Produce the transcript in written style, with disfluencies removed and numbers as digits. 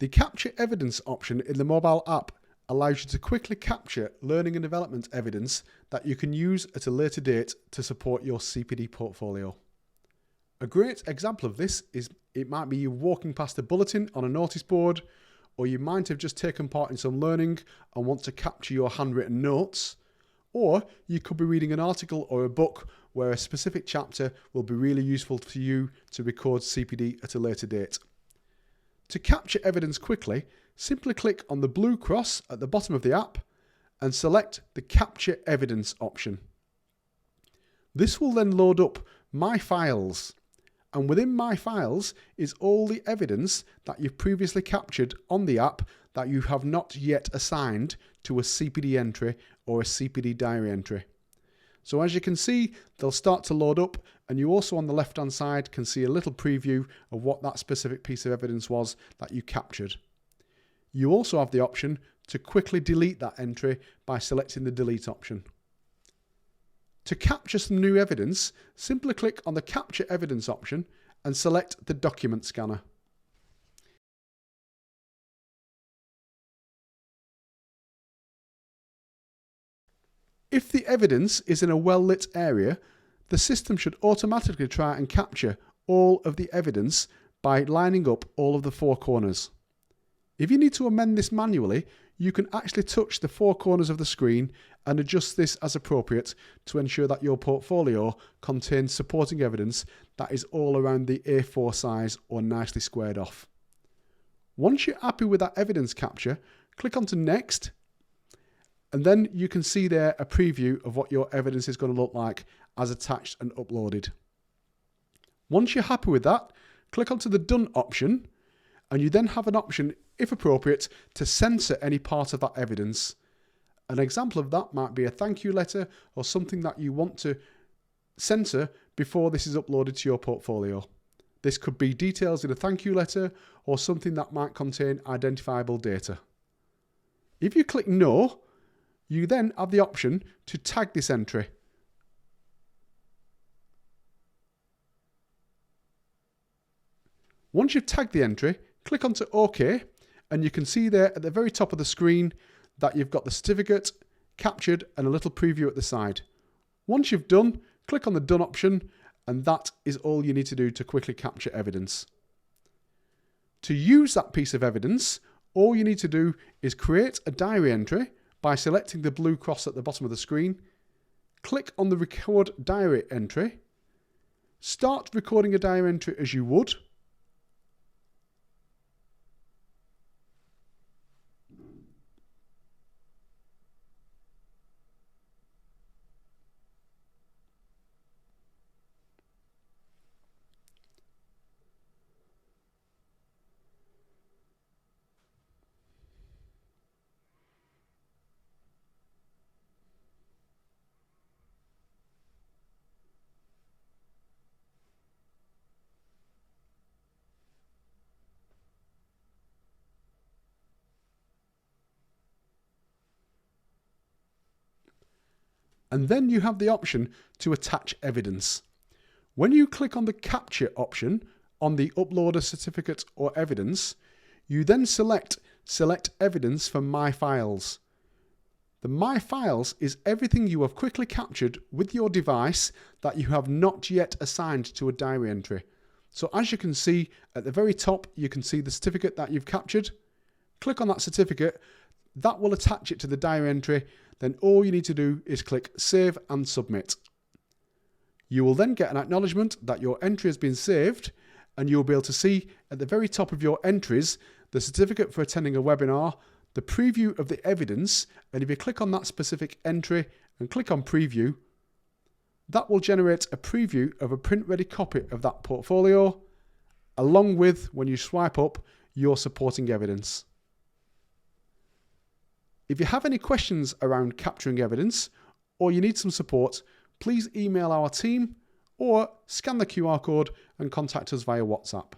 The Capture Evidence option in the mobile app allows you to quickly capture learning and development evidence that you can use at a later date to support your CPD portfolio. A great example of this is it might be you walking past a bulletin on a notice board, or you might have just taken part in some learning and want to capture your handwritten notes, or you could be reading an article or a book where a specific chapter will be really useful to you to record CPD at a later date. To capture evidence quickly, simply click on the blue cross at the bottom of the app and select the Capture Evidence option. This will then load up My Files, and within My Files is all the evidence that you've previously captured on the app that you have not yet assigned to a CPD entry or a CPD diary entry. So as you can see, they'll start to load up, and you also on the left hand side can see a little preview of what that specific piece of evidence was that you captured. You also have the option to quickly delete that entry by selecting the delete option. To capture some new evidence, simply click on the Capture Evidence option and select the document scanner. If the evidence is in a well-lit area, the system should automatically try and capture all of the evidence by lining up all of the four corners. If you need to amend this manually, you can actually touch the four corners of the screen and adjust this as appropriate to ensure that your portfolio contains supporting evidence that is all around the A4 size or nicely squared off. Once you're happy with that evidence capture, click onto Next, and then you can see there a preview of what your evidence is going to look like as attached and uploaded. Once you're happy with that, click onto the Done option, and you then have an option, if appropriate, to censor any part of that evidence. An example of that might be a thank you letter or something that you want to censor before this is uploaded to your portfolio. This could be details in a thank you letter or something that might contain identifiable data. If you click No, you then have the option to tag this entry. Once you've tagged the entry, click onto OK, and you can see there at the very top of the screen that you've got the certificate captured and a little preview at the side. Once you've done, click on the Done option, and that is all you need to do to quickly capture evidence. To use that piece of evidence, all you need to do is create a diary entry by selecting the blue cross at the bottom of the screen. Click on the Record Diary entry. Start recording a diary entry as you would. And then you have the option to attach evidence. When you click on the Capture option on the Upload a Certificate or Evidence, you then select Evidence from My Files. The My Files is everything you have quickly captured with your device that you have not yet assigned to a diary entry. So as you can see at the very top, you can see the certificate that you've captured. Click on that certificate. That will attach it to the diary entry. Then all you need to do is click Save and Submit. You will then get an acknowledgement that your entry has been saved, and you'll be able to see at the very top of your entries the certificate for attending a webinar, the preview of the evidence, and if you click on that specific entry and click on Preview, that will generate a preview of a print-ready copy of that portfolio, along with, when you swipe up, your supporting evidence. If you have any questions around capturing evidence or you need some support, please email our team or scan the QR code and contact us via WhatsApp.